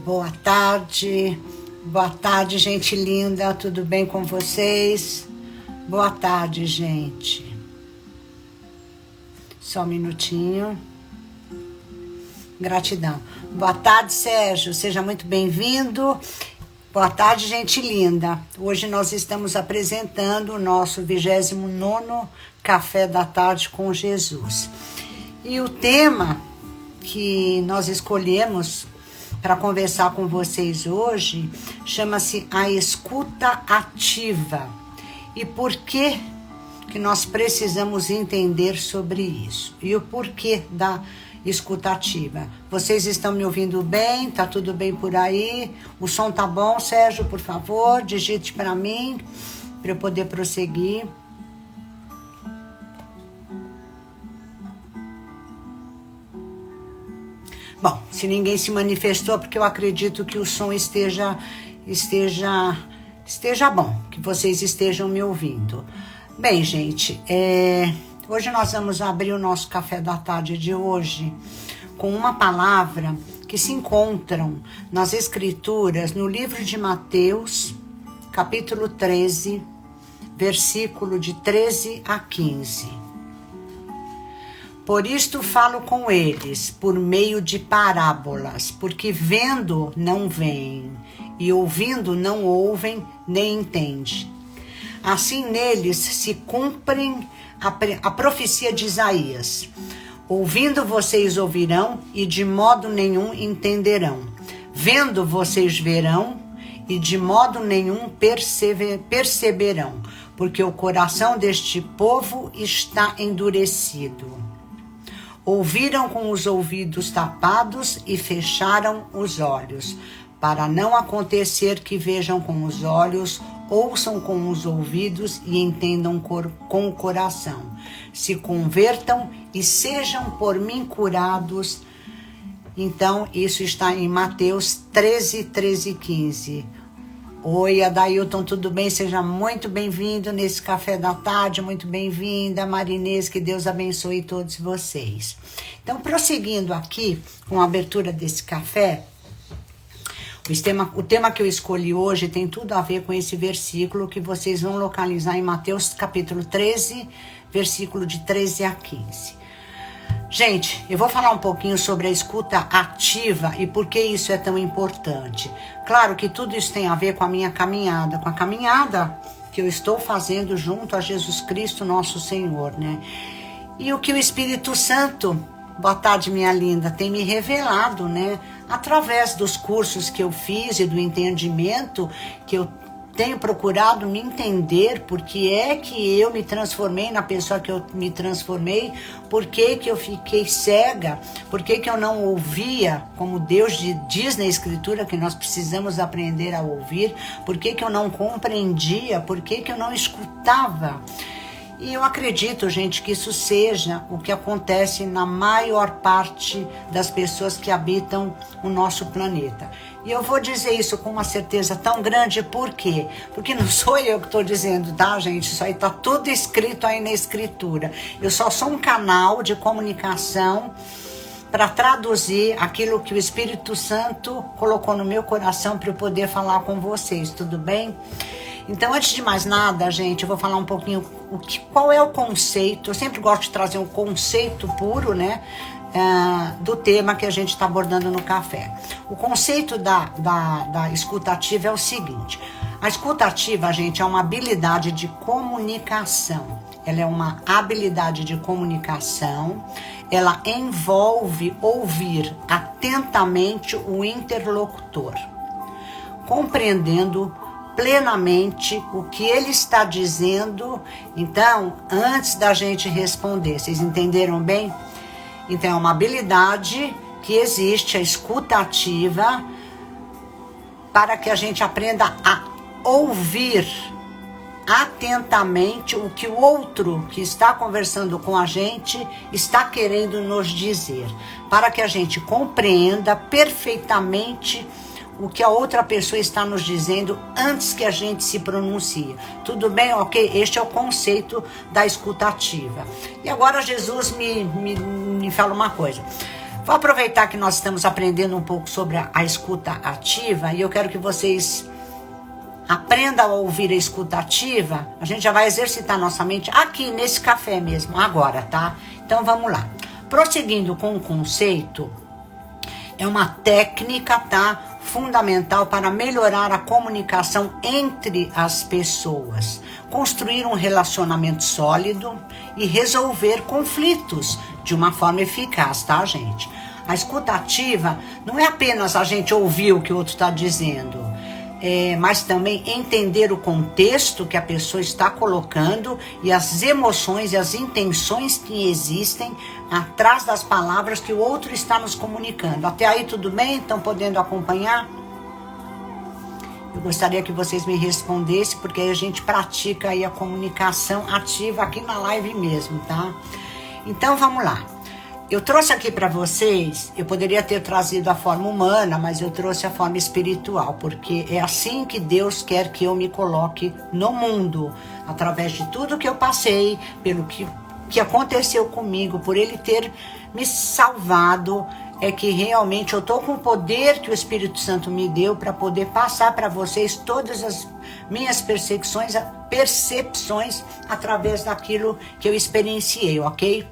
Boa tarde, gente linda, tudo bem com vocês? Boa tarde, gente. Só um minutinho. Gratidão. Boa tarde, Sérgio, seja muito bem-vindo. Boa tarde, gente linda. Hoje nós estamos apresentando o nosso 29º Café da Tarde com Jesus. E o tema que nós escolhemos para conversar com vocês hoje chama-se a escuta ativa. E por que nós precisamos entender sobre isso? E o porquê da escuta ativa. Vocês estão me ouvindo bem? Tá tudo bem por aí? O som tá bom, Sérgio? Por favor, digite para mim, para eu poder prosseguir. Bom, se ninguém se manifestou, porque eu acredito que o som esteja bom, que vocês estejam me ouvindo. Bem, gente, hoje nós vamos abrir o nosso café da tarde de hoje com uma palavra que se encontram nas Escrituras, no livro de Mateus, capítulo 13, versículo de 13 a 15. Por isto falo com eles, por meio de parábolas, porque vendo não veem, e ouvindo não ouvem, nem entendem. Assim neles se cumprem a profecia de Isaías. Ouvindo vocês ouvirão, e de modo nenhum entenderão. Vendo vocês verão, e de modo nenhum perceberão, porque o coração deste povo está endurecido. Ouviram com os ouvidos tapados e fecharam os olhos, para não acontecer que vejam com os olhos, ouçam com os ouvidos e entendam com o coração, se convertam e sejam por mim curados. Então, isso está em Mateus 13, 13 e 15. Oi, Adailton, tudo bem? Seja muito bem-vindo nesse café da tarde, muito bem-vinda, Marinês, que Deus abençoe todos vocês. Então, prosseguindo aqui com a abertura desse café, o tema que eu escolhi hoje tem tudo a ver com esse versículo que vocês vão localizar em Mateus capítulo 13, versículo de 13 a 15. Gente, eu vou falar um pouquinho sobre a escuta ativa e por que isso é tão importante. Claro que tudo isso tem a ver com a minha caminhada, com a caminhada que eu estou fazendo junto a Jesus Cristo, nosso Senhor, né? E o que o Espírito Santo, boa tarde, minha linda, tem me revelado, né? Através dos cursos que eu fiz e do entendimento que eu tenho procurado me entender por que é que eu me transformei na pessoa que eu me transformei, por que que eu fiquei cega, por que que eu não ouvia, como Deus diz na Escritura que nós precisamos aprender a ouvir, por que que eu não compreendia, por que que eu não escutava. E eu acredito, gente, que isso seja o que acontece na maior parte das pessoas que habitam o nosso planeta. E eu vou dizer isso com uma certeza tão grande, por quê? Porque não sou eu que estou dizendo, tá, gente? Isso aí está tudo escrito aí na Escritura. Eu só sou um canal de comunicação para traduzir aquilo que o Espírito Santo colocou no meu coração para eu poder falar com vocês, tudo bem? Então, antes de mais nada, gente, eu vou falar um pouquinho qual é o conceito. Eu sempre gosto de trazer um conceito puro, né, do tema que a gente está abordando no café. O conceito da escuta ativa é o seguinte: a escuta ativa, gente, é uma habilidade de comunicação. Ela é uma habilidade de comunicação. Ela envolve ouvir atentamente o interlocutor, compreendendo plenamente o que ele está dizendo. Então, antes da gente responder, vocês entenderam bem? Então, é uma habilidade que existe, a escuta ativa, para que a gente aprenda a ouvir atentamente o que o outro que está conversando com a gente está querendo nos dizer, para que a gente compreenda perfeitamente o que a outra pessoa está nos dizendo antes que a gente se pronuncie. Tudo bem? Ok? Este é o conceito da escuta ativa. E agora Jesus me fala uma coisa. Vou aproveitar que nós estamos aprendendo um pouco sobre a escuta ativa e eu quero que vocês aprendam a ouvir a escuta ativa. A gente já vai exercitar nossa mente aqui nesse café mesmo, agora, tá? Então vamos lá. Prosseguindo com o conceito, é uma técnica, tá? Fundamental para melhorar a comunicação entre as pessoas, construir um relacionamento sólido e resolver conflitos de uma forma eficaz, tá, gente? A escuta ativa não é apenas a gente ouvir o que o outro está dizendo, mas também entender o contexto que a pessoa está colocando e as emoções e as intenções que existem atrás das palavras que o outro está nos comunicando. Até aí tudo bem? Estão podendo acompanhar? Eu gostaria que vocês me respondessem, porque aí a gente pratica aí a comunicação ativa aqui na live mesmo, tá? Então vamos lá. Eu trouxe aqui para vocês, eu poderia ter trazido a forma humana, mas eu trouxe a forma espiritual, porque é assim que Deus quer que eu me coloque no mundo, através de tudo que eu passei, pelo que aconteceu comigo, por Ele ter me salvado, é que realmente eu tô com o poder que o Espírito Santo me deu para poder passar para vocês todas as minhas percepções através daquilo que eu experienciei, ok?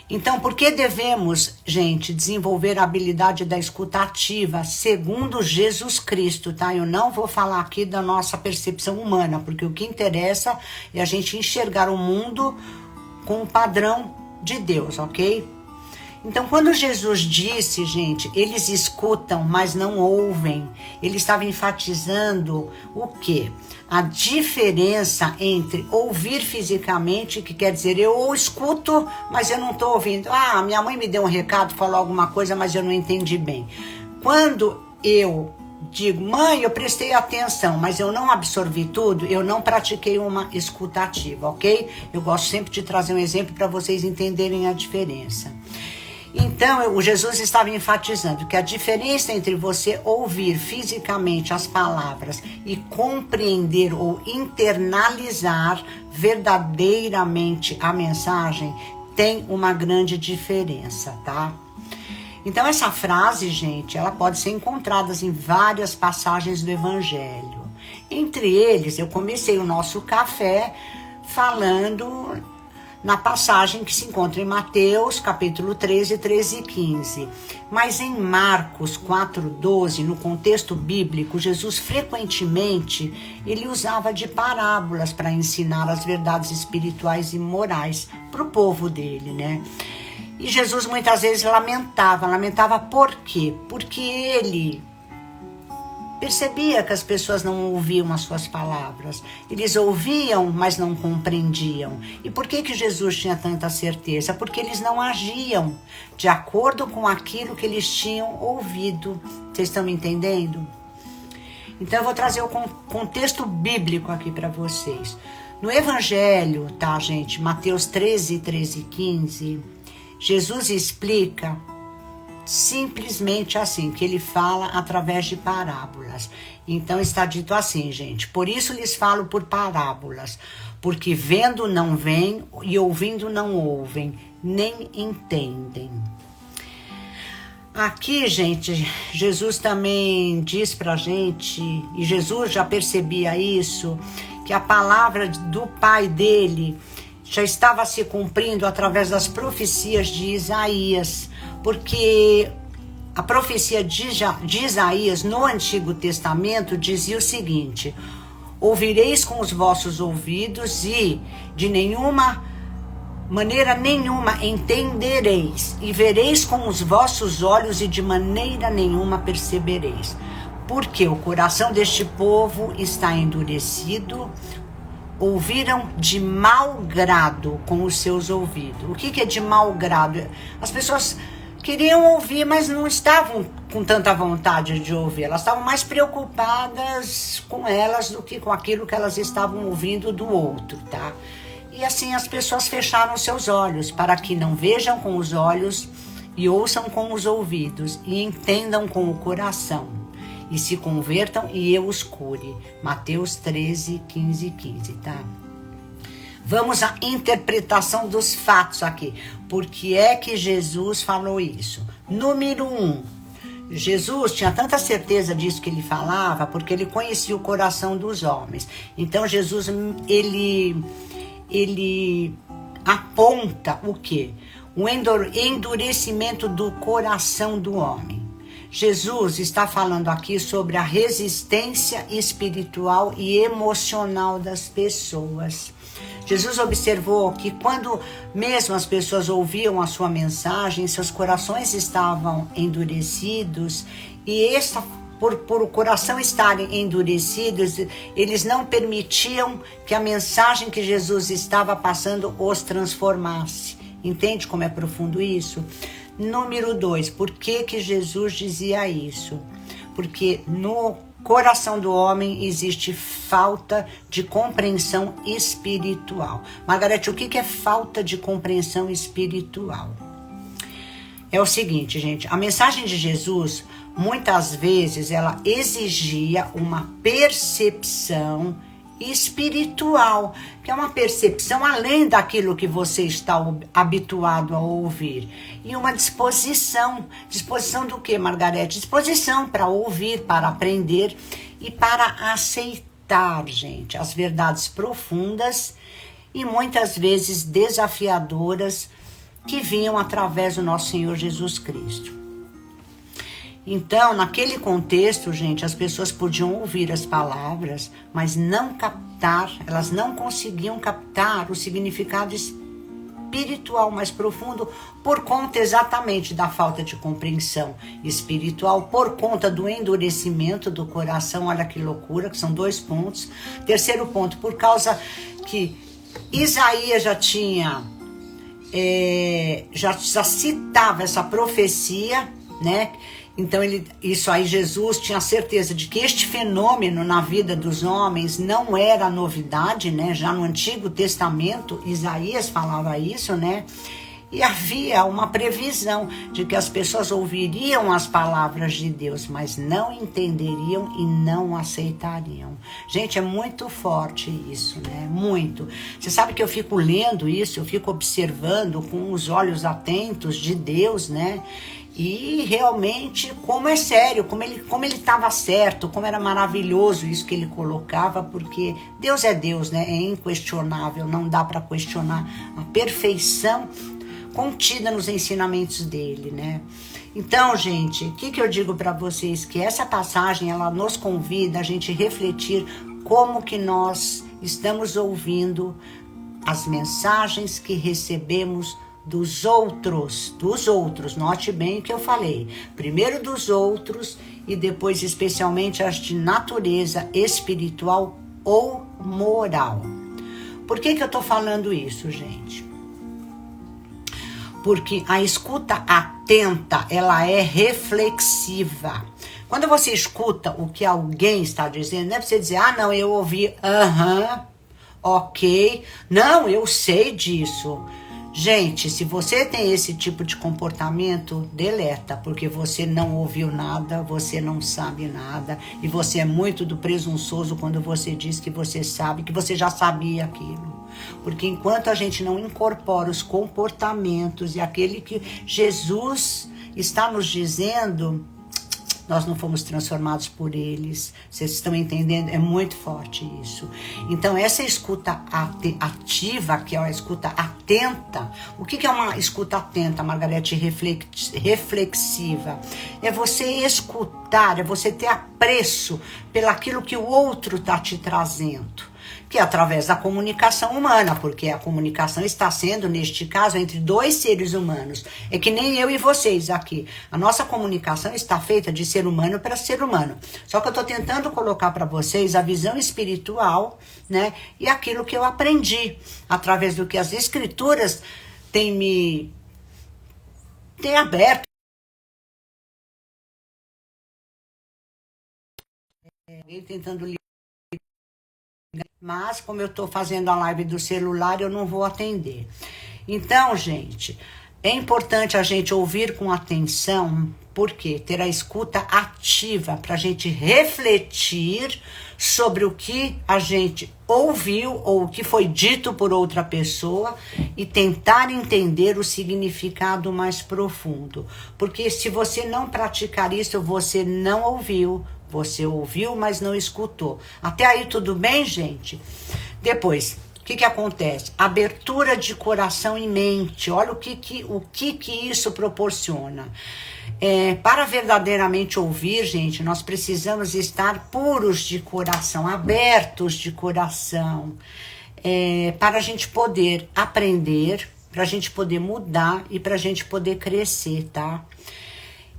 Então, por que devemos, gente, desenvolver a habilidade da escuta ativa segundo Jesus Cristo, tá? Eu não vou falar aqui da nossa percepção humana, porque o que interessa é a gente enxergar o mundo com o padrão de Deus, ok? Então, quando Jesus disse, gente, eles escutam, mas não ouvem, ele estava enfatizando o quê? A diferença entre ouvir fisicamente, que quer dizer, eu escuto, mas eu não estou ouvindo. Ah, minha mãe me deu um recado, falou alguma coisa, mas eu não entendi bem. Quando eu digo, mãe, eu prestei atenção, mas eu não absorvi tudo, eu não pratiquei uma escuta ativa, ok? Eu gosto sempre de trazer um exemplo para vocês entenderem a diferença. Então, o Jesus estava enfatizando que a diferença entre você ouvir fisicamente as palavras e compreender ou internalizar verdadeiramente a mensagem tem uma grande diferença, tá? Então, essa frase, gente, ela pode ser encontrada em várias passagens do Evangelho. Entre eles, eu comecei o nosso café falando na passagem que se encontra em Mateus, capítulo 13, 13 e 15. Mas em Marcos 4:12, no contexto bíblico, Jesus frequentemente ele usava de parábolas para ensinar as verdades espirituais e morais para o povo dele, né? E Jesus muitas vezes lamentava por quê? Porque ele percebia que as pessoas não ouviam as suas palavras. Eles ouviam, mas não compreendiam. E por que Jesus tinha tanta certeza? Porque eles não agiam de acordo com aquilo que eles tinham ouvido. Vocês estão me entendendo? Então eu vou trazer o contexto bíblico aqui para vocês. No Evangelho, tá, gente? Mateus 13, 13 e 15, Jesus explica simplesmente assim, que ele fala através de parábolas. Então está dito assim, gente, por isso lhes falo por parábolas, porque vendo não veem e ouvindo não ouvem, nem entendem. Aqui, gente, Jesus também diz pra gente, e Jesus já percebia isso, que a palavra do Pai dele já estava se cumprindo através das profecias de Isaías, porque a profecia de Isaías no Antigo Testamento dizia o seguinte: ouvireis com os vossos ouvidos e de maneira nenhuma entendereis, e vereis com os vossos olhos e de maneira nenhuma percebereis, porque o coração deste povo está endurecido. Ouviram de mau grado com os seus ouvidos. O que é de mau grado? As pessoas queriam ouvir, mas não estavam com tanta vontade de ouvir. Elas estavam mais preocupadas com elas do que com aquilo que elas estavam ouvindo do outro, tá? E assim as pessoas fecharam seus olhos para que não vejam com os olhos e ouçam com os ouvidos e entendam com o coração e se convertam e eu os cure. Mateus 13, 15 e 15, tá? Vamos à interpretação dos fatos aqui. Por que é que Jesus falou isso? Número 1. Jesus tinha tanta certeza disso que ele falava, porque ele conhecia o coração dos homens. Então Jesus, ele aponta o quê? O endurecimento do coração do homem. Jesus está falando aqui sobre a resistência espiritual e emocional das pessoas. Jesus observou que quando mesmo as pessoas ouviam a sua mensagem, seus corações estavam endurecidos e por o coração estarem endurecidos, eles não permitiam que a mensagem que Jesus estava passando os transformasse. Entende como é profundo isso? Número 2, por que Jesus dizia isso? Porque no coração do homem existe falta de compreensão espiritual. Margarete, o que é falta de compreensão espiritual? É o seguinte, gente, a mensagem de Jesus, muitas vezes, ela exigia uma percepção espiritual, que é uma percepção além daquilo que você está habituado a ouvir. E uma disposição. Disposição do quê, Margarete? Disposição para ouvir, para aprender e para aceitar, gente, as verdades profundas e muitas vezes desafiadoras que vinham através do nosso Senhor Jesus Cristo. Então, naquele contexto, gente, as pessoas podiam ouvir as palavras, mas não captar, elas não conseguiam captar o significado espiritual mais profundo por conta exatamente da falta de compreensão espiritual, por conta do endurecimento do coração. Olha que loucura, que são 2 pontos. Terceiro ponto, por causa que Isaías já tinha, já citava essa profecia, né? Então, isso aí, Jesus tinha certeza de que este fenômeno na vida dos homens não era novidade, né? Já no Antigo Testamento, Isaías falava isso, né? E havia uma previsão de que as pessoas ouviriam as palavras de Deus, mas não entenderiam e não aceitariam. Gente, é muito forte isso, né? Muito. Você sabe que eu fico lendo isso, eu fico observando com os olhos atentos de Deus, né? E realmente, como é sério, como ele estava certo, como era maravilhoso isso que ele colocava, porque Deus é Deus, né? É inquestionável, não dá para questionar a perfeição contida nos ensinamentos dele, né? Então, gente, o que eu digo para vocês? Que essa passagem, ela nos convida a gente refletir como que nós estamos ouvindo as mensagens que recebemos dos outros, note bem o que eu falei, primeiro dos outros e depois especialmente as de natureza espiritual ou moral. Por que eu tô falando isso, gente? Porque a escuta atenta, ela é reflexiva. Quando você escuta o que alguém está dizendo, não é pra você dizer, não, eu ouvi, ok, não, eu sei disso. Gente, se você tem esse tipo de comportamento, deleta, porque você não ouviu nada, você não sabe nada, e você é muito do presunçoso quando você diz que você sabe, que você já sabia aquilo. Porque enquanto a gente não incorpora os comportamentos e aquele que Jesus está nos dizendo, nós não fomos transformados por eles. Vocês estão entendendo? É muito forte isso. Então, essa escuta ativa, que é a escuta atenta. O que é uma escuta atenta, Margarete, reflexiva? É você escutar, é você ter apreço pelaquilo que o outro está te trazendo. Que é através da comunicação humana, porque a comunicação está sendo, neste caso, entre 2 seres humanos. É que nem eu e vocês aqui. A nossa comunicação está feita de ser humano para ser humano. Só que eu estou tentando colocar para vocês a visão espiritual, né? E aquilo que eu aprendi, através do que as escrituras têm aberto. Tentando ler. Mas, como eu estou fazendo a live do celular, eu não vou atender. Então, gente, é importante a gente ouvir com atenção, porque ter a escuta ativa para a gente refletir sobre o que a gente ouviu ou o que foi dito por outra pessoa e tentar entender o significado mais profundo. Porque se você não praticar isso, você não ouviu. Você ouviu, mas não escutou. Até aí tudo bem, gente? Depois, o que acontece? Abertura de coração e mente. Olha o que isso proporciona. Para verdadeiramente ouvir, gente, nós precisamos estar puros de coração, abertos de coração, para a gente poder aprender, para a gente poder mudar e para a gente poder crescer, tá?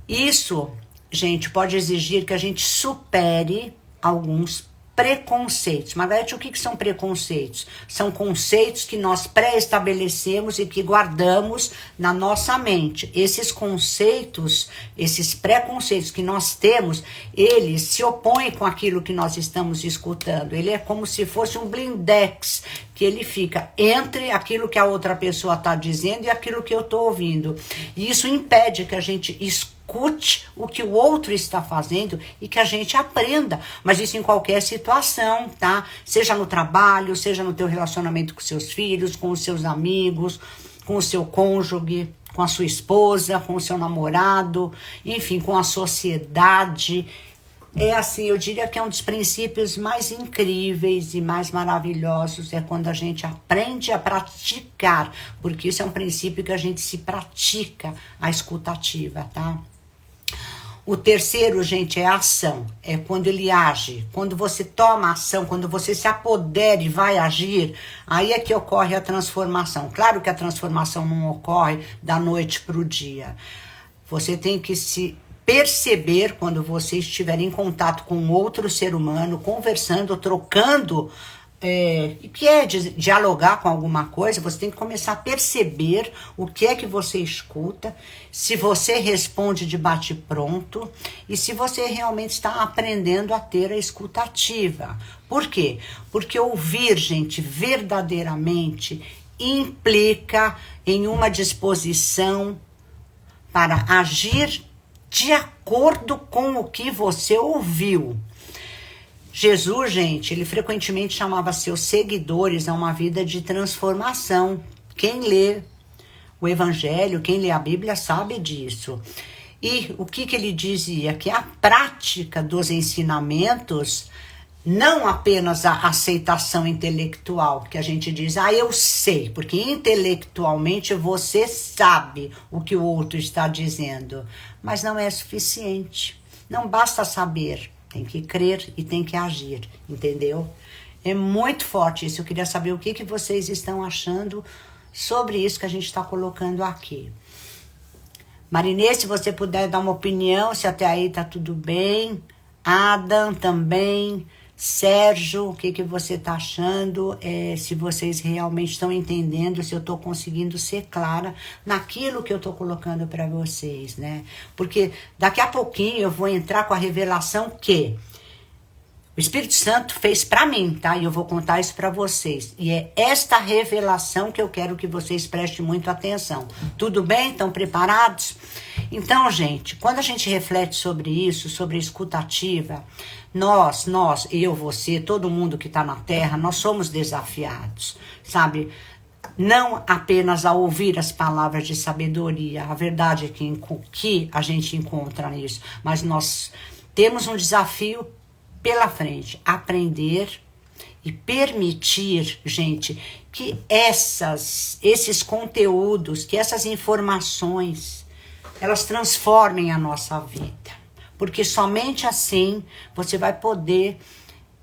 Isso, gente, pode exigir que a gente supere alguns preconceitos. Margarete, o que são preconceitos? São conceitos que nós pré-estabelecemos e que guardamos na nossa mente. Esses conceitos, esses preconceitos que nós temos, eles se opõem com aquilo que nós estamos escutando. Ele é como se fosse um blindex, que ele fica entre aquilo que a outra pessoa está dizendo e aquilo que eu estou ouvindo. E isso impede que a gente escute o que o outro está fazendo e que a gente aprenda, mas isso em qualquer situação, tá? Seja no trabalho, seja no teu relacionamento com seus filhos, com os seus amigos, com o seu cônjuge, com a sua esposa, com o seu namorado, enfim, com a sociedade. É assim, eu diria que é um dos princípios mais incríveis e mais maravilhosos, é quando a gente aprende a praticar, porque isso é um princípio que a gente se pratica, a escutativa, tá? O terceiro, gente, é a ação. É quando ele age. Quando você toma ação, quando você se apodera e vai agir, aí é que ocorre a transformação. Claro que a transformação não ocorre da noite para o dia. Você tem que se perceber quando você estiver em contato com outro ser humano, conversando, trocando, que é dialogar com alguma coisa, você tem que começar a perceber o que é que você escuta, se você responde de bate-pronto e se você realmente está aprendendo a ter a escutativa. Por quê? Porque ouvir, gente, verdadeiramente implica em uma disposição para agir de acordo com o que você ouviu. Jesus, gente, ele frequentemente chamava seus seguidores a uma vida de transformação. Quem lê o Evangelho, quem lê a Bíblia sabe disso. E o que ele dizia? Que a prática dos ensinamentos, não apenas a aceitação intelectual, que a gente diz, eu sei, porque intelectualmente você sabe o que o outro está dizendo, mas não é suficiente. Não basta saber. Tem que crer e tem que agir, entendeu? É muito forte isso. Eu queria saber o que vocês estão achando sobre isso que a gente está colocando aqui. Marinê, se você puder dar uma opinião, se até aí tá tudo bem. Adam também. Sérgio, o que você tá achando? Se vocês realmente estão entendendo, se eu tô conseguindo ser clara naquilo que eu tô colocando para vocês, né? Porque daqui a pouquinho eu vou entrar com a revelação que o Espírito Santo fez para mim, tá? E eu vou contar isso para vocês. E é esta revelação que eu quero que vocês prestem muito atenção. Tudo bem? Estão preparados? Então, gente, quando a gente reflete sobre isso, sobre a escutativa, nós, eu, você, todo mundo que está na Terra, nós somos desafiados, sabe? Não apenas a ouvir as palavras de sabedoria, a verdade é que a gente encontra nisso, mas nós temos um desafio pela frente, aprender e permitir, gente, que esses conteúdos, que essas informações, elas transformem a nossa vida. Porque somente assim você vai poder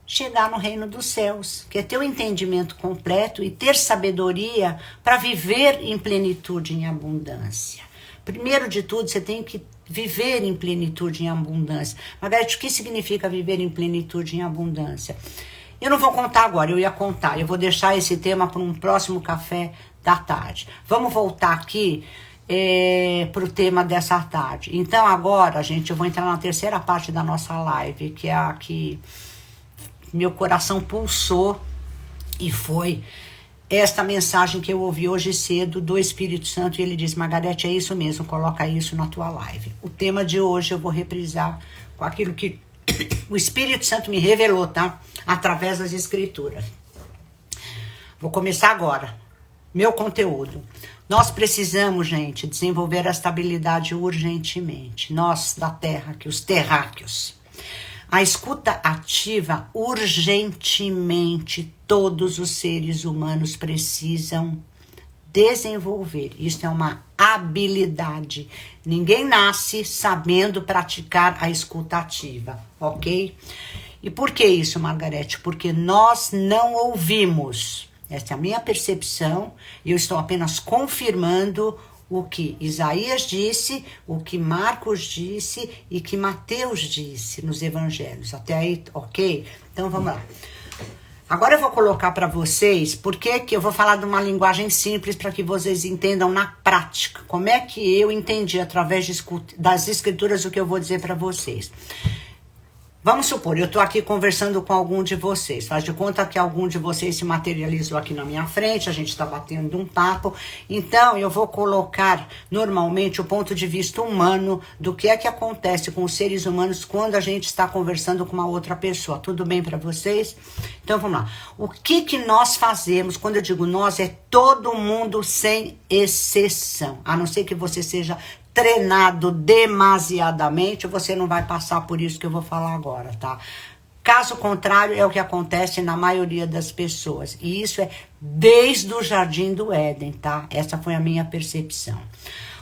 chegar no reino dos céus, que é ter o entendimento completo e ter sabedoria para viver em plenitude, em abundância. Primeiro de tudo, você tem que viver em plenitude, em abundância. Margarete, o que significa viver em plenitude, em abundância? Eu não vou contar agora, eu ia contar. Eu vou deixar esse tema para um próximo café da tarde. Vamos voltar aqui para o tema dessa tarde. Então agora, gente, eu vou entrar na terceira parte da nossa live, que é a que meu coração pulsou e foi esta mensagem que eu ouvi hoje cedo do Espírito Santo, e ele diz: Margarete, é isso mesmo, coloca isso na tua live. O tema de hoje eu vou reprisar com aquilo que o Espírito Santo me revelou, tá? através das escrituras. Vou começar agora. Meu conteúdo. Nós precisamos, gente, desenvolver a estabilidade urgentemente. Nós da Terra, que os terráqueos. A escuta ativa urgentemente todos os seres humanos precisam desenvolver. Isso é uma habilidade. Ninguém nasce sabendo praticar a escuta ativa, ok? E por que isso, Margarete? Porque nós não ouvimos. Essa é a minha percepção, e eu estou apenas confirmando o que Isaías disse, o que Marcos disse e que Mateus disse nos evangelhos. Até aí, ok? Então vamos lá. Agora eu vou colocar para vocês, porque eu vou falar de uma linguagem simples para que vocês entendam na prática. Como é que eu entendi através das escrituras o que eu vou dizer para vocês. Vamos supor, eu estou aqui conversando com algum de vocês. Faz de conta que algum de vocês se materializou aqui na minha frente, a gente está batendo um papo. Então, eu vou colocar, normalmente, o ponto de vista humano do que é que acontece com os seres humanos quando a gente está conversando com uma outra pessoa. Tudo bem para vocês? Então, vamos lá. O que nós fazemos, quando eu digo nós, é todo mundo sem exceção. A não ser que você seja treinado demasiadamente, você não vai passar por isso que eu vou falar agora, tá? Caso contrário, é o que acontece na maioria das pessoas. E isso é desde o Jardim do Éden, tá? Essa foi a minha percepção.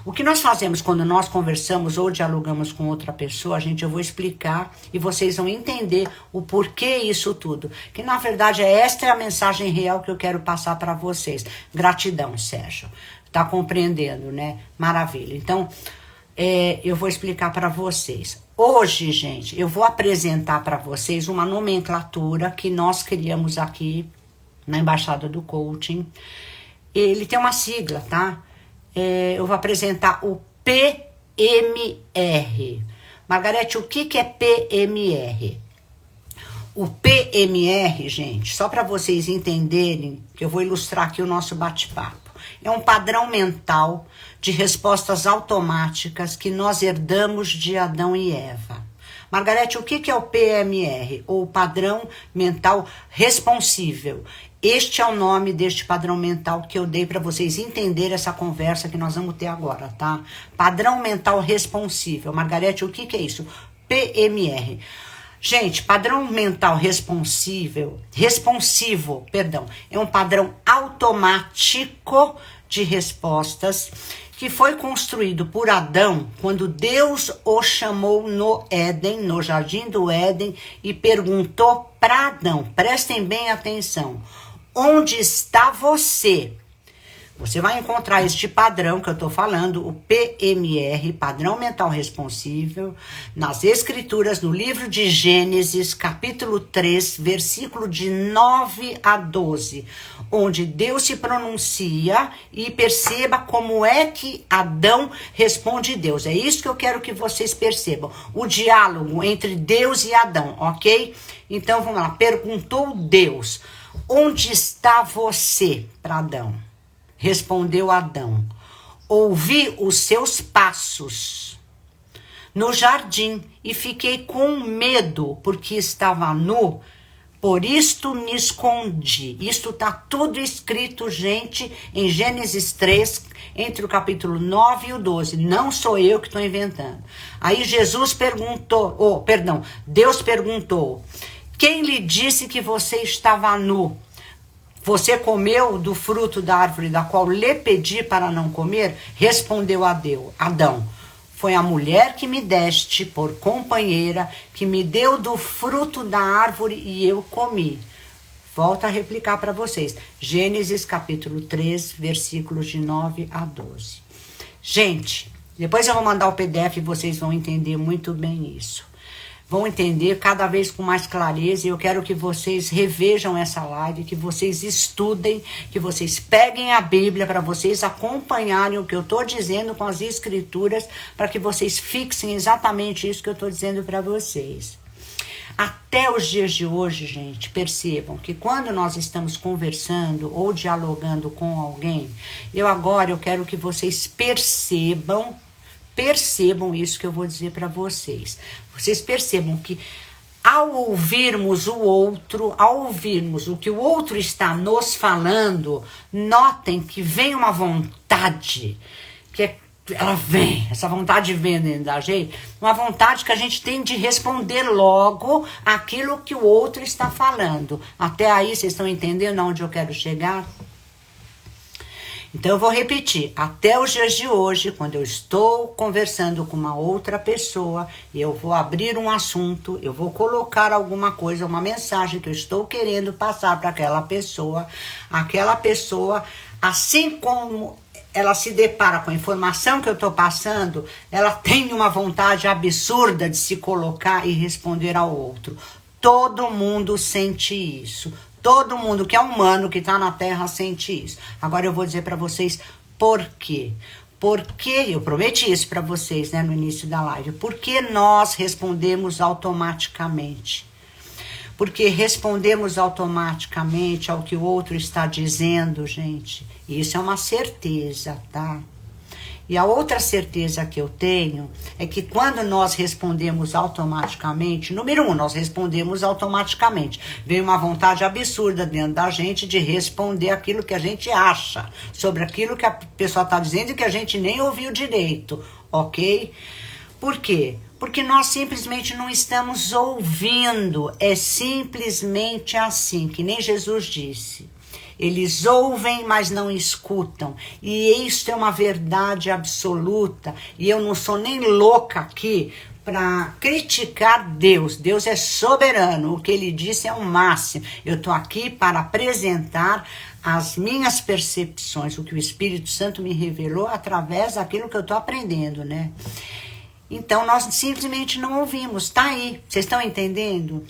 O que nós fazemos quando nós conversamos ou dialogamos com outra pessoa, gente, eu vou explicar e vocês vão entender o porquê isso tudo. Que na verdade esta é a mensagem real que eu quero passar para vocês. Gratidão, Sérgio. Tá compreendendo, né? Maravilha. Então, eu vou explicar para vocês. Hoje, gente, eu vou apresentar para vocês uma nomenclatura que nós criamos aqui na Embaixada do Coaching. Ele tem uma sigla, tá? Eu vou apresentar o PMR. Margarete, o que é PMR? O PMR, gente, só para vocês entenderem, que eu vou ilustrar aqui o nosso bate-papo. É um padrão mental de respostas automáticas que nós herdamos de Adão e Eva. Margarete, o que é o PMR? Ou padrão mental responsível. Este é o nome deste padrão mental que eu dei para vocês entenderem essa conversa que nós vamos ter agora, tá? Padrão mental responsível. Margarete, o que é isso? PMR. Gente, padrão mental responsivo, é um padrão automático de respostas que foi construído por Adão quando Deus o chamou no Éden, no Jardim do Éden, e perguntou para Adão, prestem bem atenção, onde está você? Você vai encontrar este padrão que eu estou falando, o PMR, Padrão Mental Responsível, nas Escrituras, no livro de Gênesis, capítulo 3, versículo de 9 a 12, onde Deus se pronuncia e perceba como é que Adão responde a Deus. É isso que eu quero que vocês percebam, o diálogo entre Deus e Adão, ok? Então, vamos lá, perguntou Deus, onde está você, para Adão? Respondeu Adão, ouvi os seus passos no jardim e fiquei com medo porque estava nu, por isto me escondi. Isto está tudo escrito, gente, em Gênesis 3, entre o capítulo 9 e o 12. Não sou eu que estou inventando. Aí Deus perguntou, quem lhe disse que você estava nu? Você comeu do fruto da árvore da qual lhe pedi para não comer? Respondeu Adão, foi a mulher que me deste por companheira, que me deu do fruto da árvore e eu comi. Volto a replicar para vocês. Gênesis capítulo 3, versículos de 9 a 12. Gente, depois eu vou mandar o PDF e vocês vão entender muito bem isso. Vão entender cada vez com mais clareza e eu quero que vocês revejam essa live, que vocês estudem, que vocês peguem a Bíblia para vocês acompanharem o que eu estou dizendo com as escrituras, para que vocês fixem exatamente isso que eu estou dizendo para vocês. Até os dias de hoje, gente, percebam que quando nós estamos conversando ou dialogando com alguém, eu quero que vocês percebam isso que eu vou dizer para vocês. Vocês percebam que ao ouvirmos o outro, ao ouvirmos o que o outro está nos falando, notem que vem uma vontade, ela vem, essa vontade vem dentro da gente, uma vontade que a gente tem de responder logo aquilo que o outro está falando. Até aí, vocês estão entendendo aonde eu quero chegar? Então eu vou repetir, até os dias de hoje, quando eu estou conversando com uma outra pessoa, eu vou abrir um assunto, eu vou colocar alguma coisa, uma mensagem que eu estou querendo passar para aquela pessoa, assim como ela se depara com a informação que eu estou passando, ela tem uma vontade absurda de se colocar e responder ao outro. Todo mundo sente isso. Todo mundo que é humano, que está na Terra, sente isso. Agora eu vou dizer para vocês por quê. Porque, eu prometi isso para vocês, né, no início da live. Porque nós respondemos automaticamente. Porque respondemos automaticamente ao que o outro está dizendo, gente. Isso é uma certeza, tá? E a outra certeza que eu tenho é que quando nós respondemos automaticamente, número 1, nós respondemos automaticamente. Vem uma vontade absurda dentro da gente de responder aquilo que a gente acha sobre aquilo que a pessoa está dizendo e que a gente nem ouviu direito, ok? Por quê? Porque nós simplesmente não estamos ouvindo. É simplesmente assim, que nem Jesus disse. Eles ouvem, mas não escutam. E isso é uma verdade absoluta. E eu não sou nem louca aqui para criticar Deus. Deus é soberano. O que ele disse é o máximo. Eu estou aqui para apresentar as minhas percepções, o que o Espírito Santo me revelou através daquilo que eu estou aprendendo, né? Então, nós simplesmente não ouvimos. Tá aí. Vocês estão entendendo?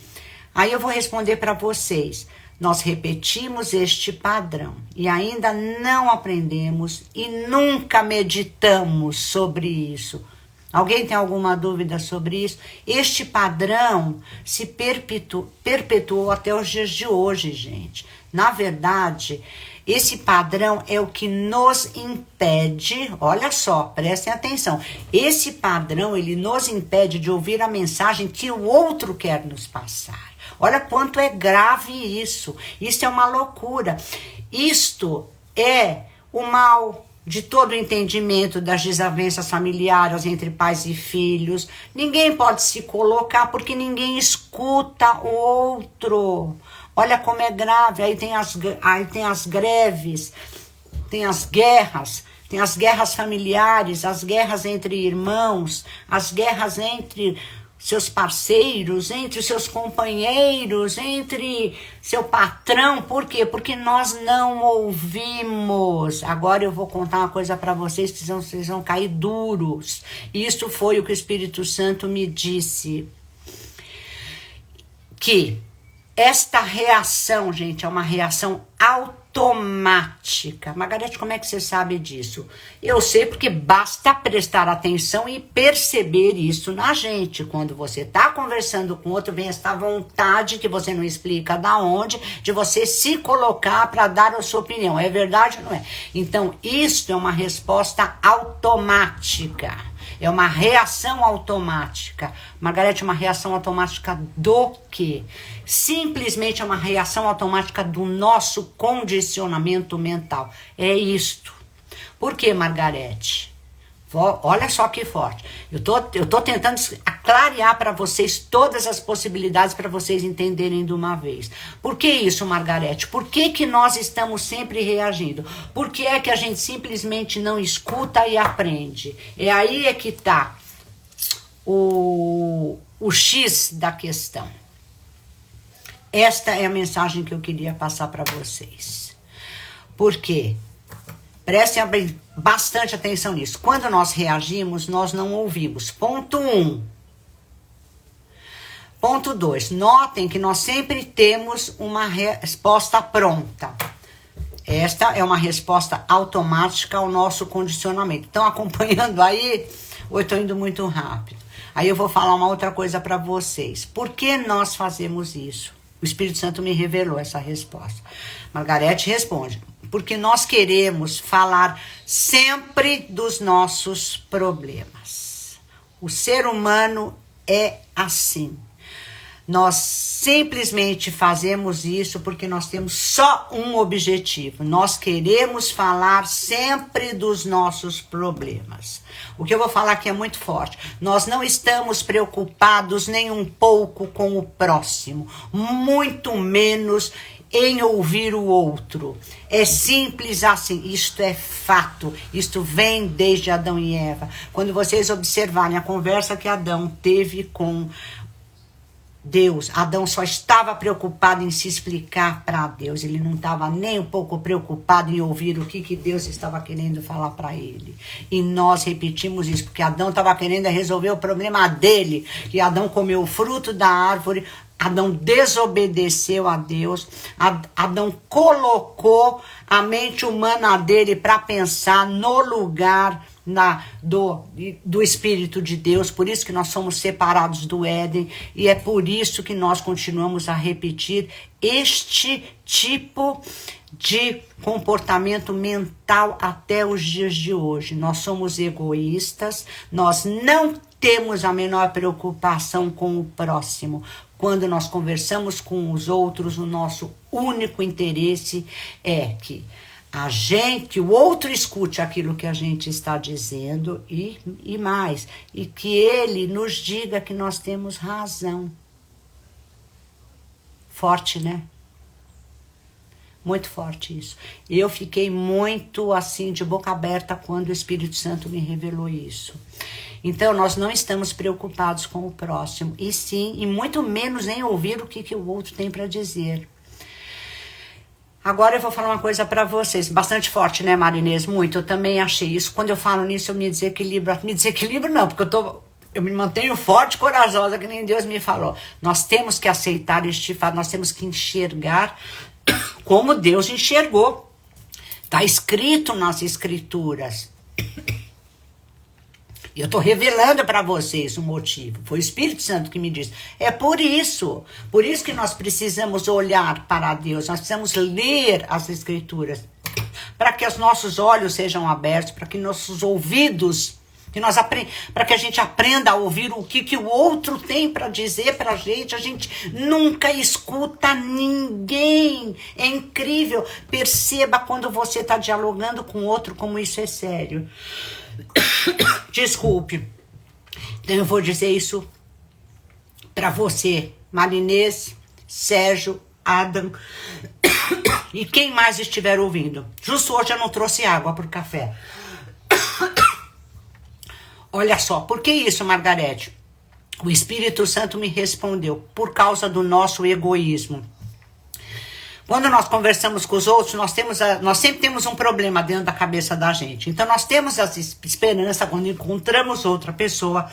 Aí eu vou responder para vocês. Nós repetimos este padrão e ainda não aprendemos e nunca meditamos sobre isso. Alguém tem alguma dúvida sobre isso? Este padrão se perpetuou até os dias de hoje, gente. Na verdade, esse padrão é o que nos impede, olha só, prestem atenção. Esse padrão, ele nos impede de ouvir a mensagem que o outro quer nos passar. Olha quanto é grave isso. Isso é uma loucura. Isto é o mal de todo o entendimento das desavenças familiares entre pais e filhos. Ninguém pode se colocar porque ninguém escuta o outro. Olha como é grave. Aí tem as greves, tem as guerras familiares, as guerras entre irmãos, as guerras entre seus parceiros, entre os seus companheiros, entre seu patrão. Por quê? Porque nós não ouvimos. Agora eu vou contar uma coisa para vocês que vocês vão cair duros. Isso foi o que o Espírito Santo me disse. Que esta reação, gente, é uma reação automática. Margarete, como é que você sabe disso? Eu sei porque basta prestar atenção e perceber isso na gente. Quando você está conversando com outro, vem essa vontade que você não explica da onde, de você se colocar para dar a sua opinião. É verdade ou não é? Então, isso é uma resposta automática. É uma reação automática. Margarete, uma reação automática do quê? Simplesmente é uma reação automática do nosso condicionamento mental. É isto. Por quê, Margarete? Olha só que forte. Eu tô tentando clarear para vocês todas as possibilidades para vocês entenderem de uma vez. Por que isso, Margarete? Por que nós estamos sempre reagindo? Por que é que a gente simplesmente não escuta e aprende? É aí é que está o X da questão. Esta é a mensagem que eu queria passar para vocês. Por quê? Prestem bastante atenção nisso. Quando nós reagimos, nós não ouvimos. Ponto 1. Ponto 2. Notem que nós sempre temos uma resposta pronta. Esta é uma resposta automática ao nosso condicionamento. Estão acompanhando aí? Ou eu estou indo muito rápido? Aí eu vou falar uma outra coisa para vocês. Por que nós fazemos isso? O Espírito Santo me revelou essa resposta. Margarete responde. Porque nós queremos falar sempre dos nossos problemas. O ser humano é assim. Nós simplesmente fazemos isso porque nós temos só um objetivo. Nós queremos falar sempre dos nossos problemas. O que eu vou falar aqui é muito forte. Nós não estamos preocupados nem um pouco com o próximo, muito menos em ouvir o outro. É simples assim, isto é fato, isto vem desde Adão e Eva. Quando vocês observarem a conversa que Adão teve com Deus, Adão só estava preocupado em se explicar para Deus, ele não estava nem um pouco preocupado em ouvir o que Deus estava querendo falar para ele. E nós repetimos isso, porque Adão estava querendo resolver o problema dele, que Adão comeu o fruto da árvore, Adão desobedeceu a Deus, Adão colocou a mente humana dele para pensar no lugar do Espírito de Deus. Por isso que nós somos separados do Éden, e é por isso que nós continuamos a repetir este tipo de comportamento mental até os dias de hoje. Nós somos egoístas, nós não temos a menor preocupação com o próximo. Quando nós conversamos com os outros, o nosso único interesse é que o outro escute aquilo que a gente está dizendo e mais, e que ele nos diga que nós temos razão. Forte, né? Muito forte isso. Eu fiquei muito assim de boca aberta quando o Espírito Santo me revelou isso. Então, nós não estamos preocupados com o próximo, e sim, e muito menos em ouvir o que o outro tem para dizer. Agora eu vou falar uma coisa para vocês, bastante forte, né, Marinês? Muito, eu também achei isso. Quando eu falo nisso, eu me desequilibro. Me desequilibro não, porque eu me mantenho forte e corajosa, que nem Deus me falou. Nós temos que aceitar este fato, nós temos que enxergar como Deus enxergou. Está escrito nas Escrituras. E eu estou revelando para vocês o motivo. Foi o Espírito Santo que me disse. É por isso que nós precisamos olhar para Deus. Nós precisamos ler as Escrituras. Para que os nossos olhos sejam abertos, para que nossos ouvidos, para que a gente aprenda a ouvir o que o outro tem para dizer para a gente. A gente nunca escuta ninguém. É incrível. Perceba quando você está dialogando com outro como isso é sério. Desculpe. Então eu vou dizer isso para você, Marinês, Sérgio, Adam e quem mais estiver ouvindo. Justo hoje eu não trouxe água pro café. Olha só, por que isso, Margarete? O Espírito Santo me respondeu, por causa do nosso egoísmo. Quando nós conversamos com os outros, nós sempre temos um problema dentro da cabeça da gente. Então, nós temos essa esperança, quando encontramos outra pessoa,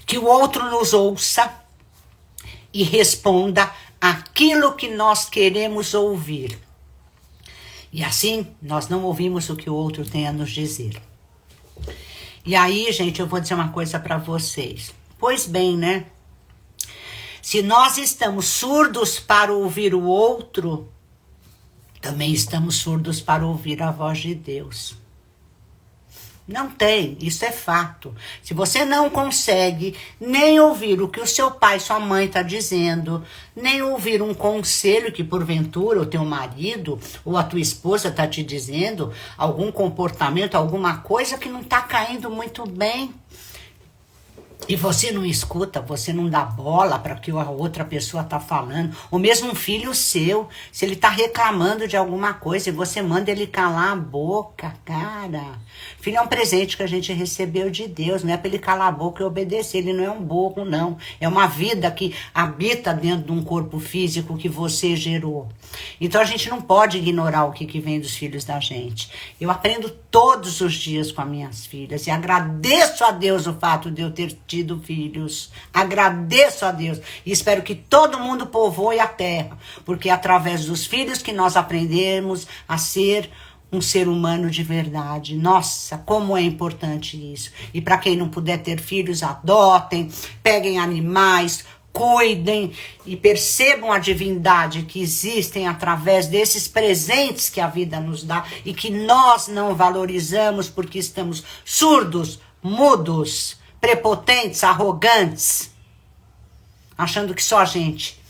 que o outro nos ouça e responda aquilo que nós queremos ouvir. E assim, nós não ouvimos o que o outro tem a nos dizer. E aí, gente, eu vou dizer uma coisa para vocês. Pois bem, né? Se nós estamos surdos para ouvir o outro, também estamos surdos para ouvir a voz de Deus. Não tem, isso é fato. Se você não consegue nem ouvir o que o seu pai, sua mãe está dizendo, nem ouvir um conselho que porventura o teu marido ou a tua esposa está te dizendo, algum comportamento, alguma coisa que não está caindo muito bem, e você não escuta, você não dá bola para o que a outra pessoa está falando, ou mesmo um filho seu, se ele está reclamando de alguma coisa e você manda ele calar a boca, cara. Filho é um presente que a gente recebeu de Deus, não é para ele calar a boca e obedecer, ele não é um burro, não. É uma vida que habita dentro de um corpo físico que você gerou. Então a gente não pode ignorar o que vem dos filhos da gente. Eu aprendo todos os dias com as minhas filhas e agradeço a Deus o fato de eu ter tido filhos. Agradeço a Deus e espero que todo mundo povoe a terra, porque é através dos filhos que nós aprendemos a ser um ser humano de verdade. Nossa, como é importante isso. E para quem não puder ter filhos, adotem, peguem animais, cuidem e percebam a divindade que existem através desses presentes que a vida nos dá e que nós não valorizamos porque estamos surdos, mudos, prepotentes, arrogantes. achando que só a gente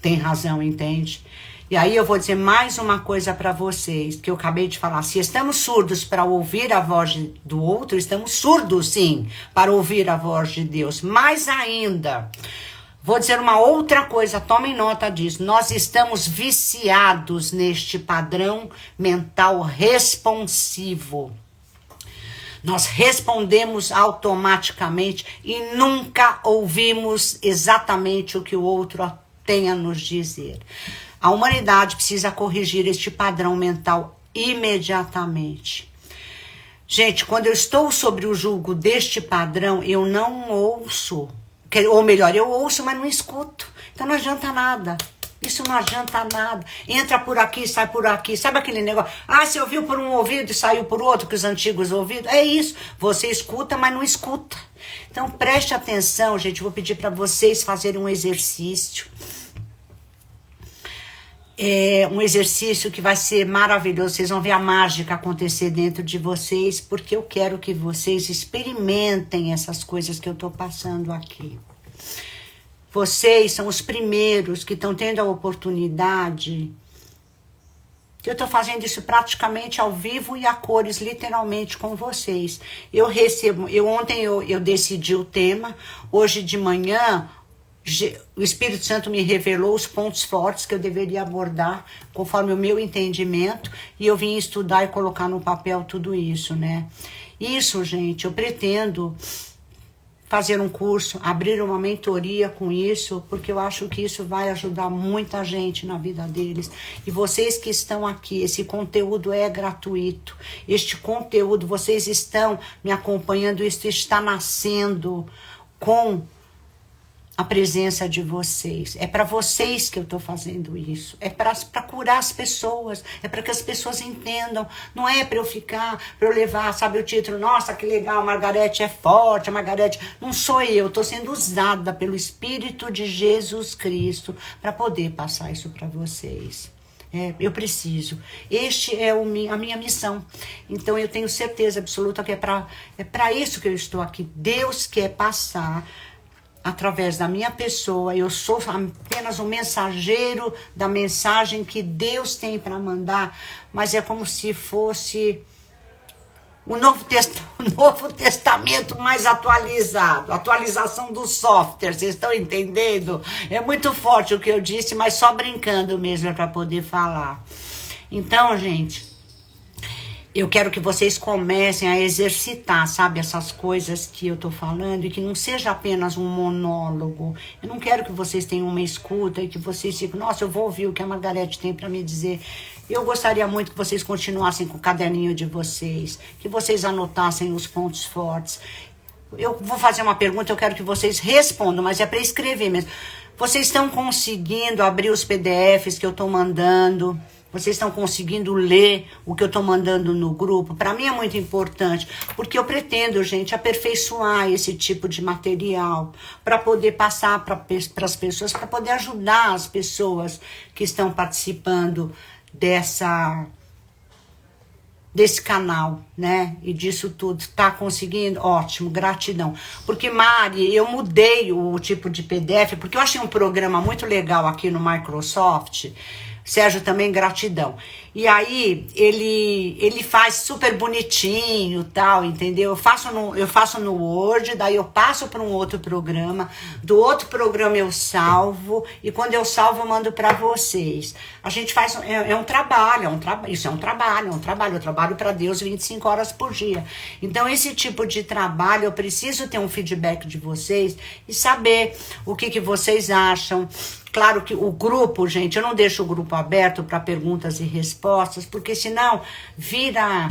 tem razão, entende? E aí eu vou dizer mais uma coisa para vocês, que eu acabei de falar. Se estamos surdos para ouvir a voz do outro, estamos surdos, sim, para ouvir a voz de Deus. Mais ainda, vou dizer uma outra coisa, tomem nota disso. Nós estamos viciados neste padrão mental responsivo. Nós respondemos automaticamente e nunca ouvimos exatamente o que o outro tem a nos dizer. A humanidade precisa corrigir este padrão mental imediatamente. Gente, quando eu estou sobre o julgo deste padrão, eu não ouço. Ou melhor, eu ouço, mas não escuto. Então não adianta nada. Isso não adianta nada. Entra por aqui, sai por aqui. Sabe aquele negócio? Ah, você ouviu por um ouvido e saiu por outro, que os antigos ouvidos. É isso. Você escuta, mas não escuta. Então preste atenção, gente. Eu vou pedir para vocês fazerem um exercício. É um exercício que vai ser maravilhoso. Vocês vão ver a mágica acontecer dentro de vocês, porque eu quero que vocês experimentem essas coisas que eu estou passando aqui. Vocês são os primeiros que estão tendo a oportunidade. Eu estou fazendo isso praticamente ao vivo e a cores, literalmente, com vocês. Ontem eu decidi o tema. Hoje de manhã, o Espírito Santo me revelou os pontos fortes que eu deveria abordar, conforme o meu entendimento. E eu vim estudar e colocar no papel tudo isso, né? Isso, gente, eu pretendo fazer um curso, abrir uma mentoria com isso, porque eu acho que isso vai ajudar muita gente na vida deles. E vocês que estão aqui, esse conteúdo é gratuito. Este conteúdo, vocês estão me acompanhando, isso está nascendo com a presença de vocês. É para vocês que eu estou fazendo isso. É para curar as pessoas. É para que as pessoas entendam. Não é para eu levar, sabe o título? Nossa, que legal, a Margarete é forte, a Margarete... Não sou eu, estou sendo usada pelo Espírito de Jesus Cristo para poder passar isso para vocês. Eu preciso. Este é a minha missão. Então eu tenho certeza absoluta que é para isso que eu estou aqui. Deus quer passar através da minha pessoa. Eu sou apenas um mensageiro da mensagem que Deus tem para mandar, mas é como se fosse o Novo Testamento mais atualizado, atualização do software, vocês estão entendendo? É muito forte o que eu disse, mas só brincando mesmo para poder falar. Então, gente, eu quero que vocês comecem a exercitar, sabe, essas coisas que eu tô falando, e que não seja apenas um monólogo. Eu não quero que vocês tenham uma escuta e que vocês fiquem, nossa, eu vou ouvir o que a Margarete tem para me dizer. Eu gostaria muito que vocês continuassem com o caderninho de vocês, que vocês anotassem os pontos fortes. Eu vou fazer uma pergunta, eu quero que vocês respondam, mas é para escrever mesmo. Vocês estão conseguindo abrir os PDFs que eu tô mandando? Vocês estão conseguindo ler o que eu estou mandando no grupo? Para mim é muito importante, porque eu pretendo, gente, aperfeiçoar esse tipo de material para poder passar para as pessoas, para poder ajudar as pessoas que estão participando desse canal, né? E disso tudo. Tá conseguindo? Ótimo, gratidão. Porque, Mari, eu mudei o tipo de PDF, porque eu achei um programa muito legal aqui no Microsoft. Sérgio também, gratidão. E aí, ele faz super bonitinho, tal, entendeu? Eu faço no Word, daí eu passo para um outro programa, do outro programa eu salvo, e quando eu salvo eu mando para vocês. A gente faz, um trabalho, isso é um trabalho, eu trabalho para Deus 25 horas por dia. Então, esse tipo de trabalho, eu preciso ter um feedback de vocês e saber o que vocês acham. Claro que o grupo, gente, eu não deixo o grupo aberto para perguntas e respostas, porque senão vira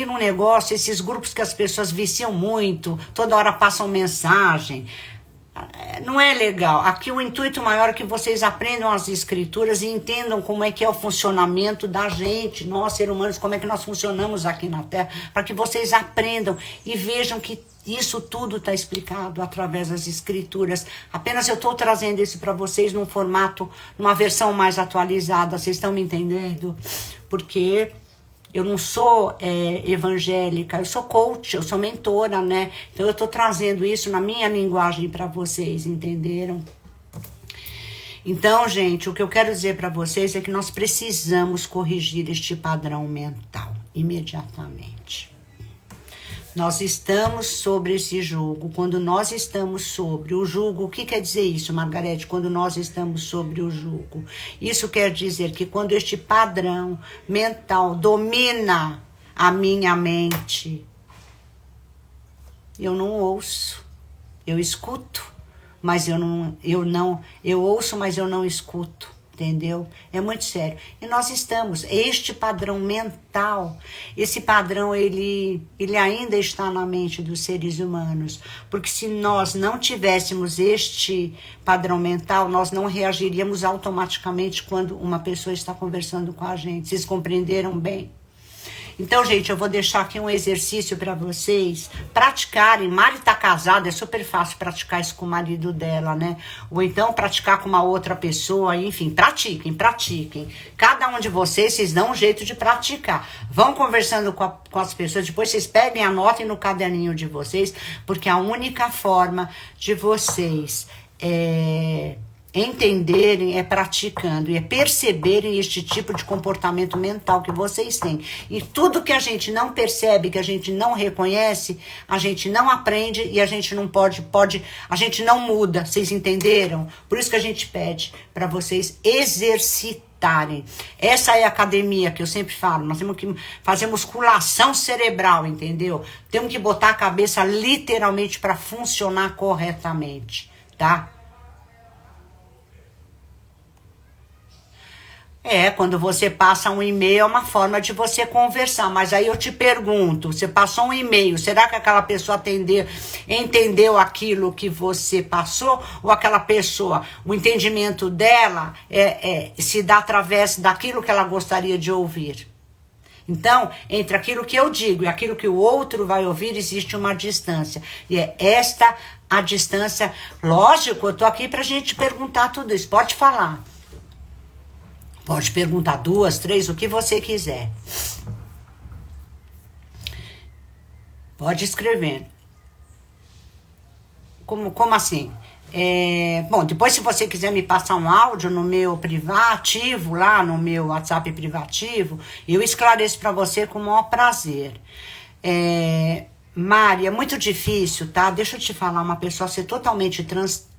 um negócio, esses grupos que as pessoas viciam muito, toda hora passam mensagem. Não é legal. Aqui o intuito maior é que vocês aprendam as escrituras e entendam como é que é o funcionamento da gente, nós, seres humanos, como é que nós funcionamos aqui na Terra, para que vocês aprendam e vejam que isso tudo está explicado através das escrituras. Apenas eu estou trazendo isso para vocês num formato, numa versão mais atualizada. Vocês estão me entendendo? Porque Eu não sou evangélica, eu sou coach, eu sou mentora, né? Então eu tô trazendo isso na minha linguagem para vocês, entenderam? Então, gente, o que eu quero dizer para vocês é que nós precisamos corrigir este padrão mental imediatamente. Nós estamos sobre esse jugo. Quando nós estamos sobre o jugo, o que quer dizer isso, Margarete? Quando nós estamos sobre o jugo, isso quer dizer que quando este padrão mental domina a minha mente, eu não ouço, eu escuto. Mas eu ouço, mas eu não escuto, entendeu? É muito sério. E nós estamos, este padrão mental, esse padrão, ele ainda está na mente dos seres humanos. Porque se nós não tivéssemos este padrão mental, nós não reagiríamos automaticamente quando uma pessoa está conversando com a gente. Vocês compreenderam bem? Então, gente, eu vou deixar aqui um exercício para vocês praticarem. Mari tá casada, é super fácil praticar isso com o marido dela, né? Ou então praticar com uma outra pessoa, enfim, pratiquem. Cada um de vocês dão um jeito de praticar. Vão conversando com as pessoas, depois vocês peguem, anotem no caderninho de vocês, porque a única forma de vocês entenderem é praticando e é perceberem este tipo de comportamento mental que vocês têm. E tudo que a gente não percebe, que a gente não reconhece, a gente não aprende e a gente não a gente não muda. Vocês entenderam? Por isso que a gente pede para vocês exercitarem. Essa é a academia que eu sempre falo. Nós temos que fazer musculação cerebral, entendeu? Temos que botar a cabeça literalmente para funcionar corretamente, tá? Quando você passa um e-mail é uma forma de você conversar, mas aí eu te pergunto, você passou um e-mail, será que aquela pessoa entendeu aquilo que você passou? Ou aquela pessoa, o entendimento dela se dá através daquilo que ela gostaria de ouvir? Então, entre aquilo que eu digo e aquilo que o outro vai ouvir, existe uma distância. E é esta a distância. Lógico, eu tô aqui pra gente perguntar tudo isso, pode falar. Pode perguntar 2, 3, o que você quiser. Pode escrever. Como assim? Bom, depois se você quiser me passar um áudio no meu privativo, lá no meu WhatsApp privativo, eu esclareço para você com o maior prazer. Mari, é muito difícil, tá? Deixa eu te falar, uma pessoa ser totalmente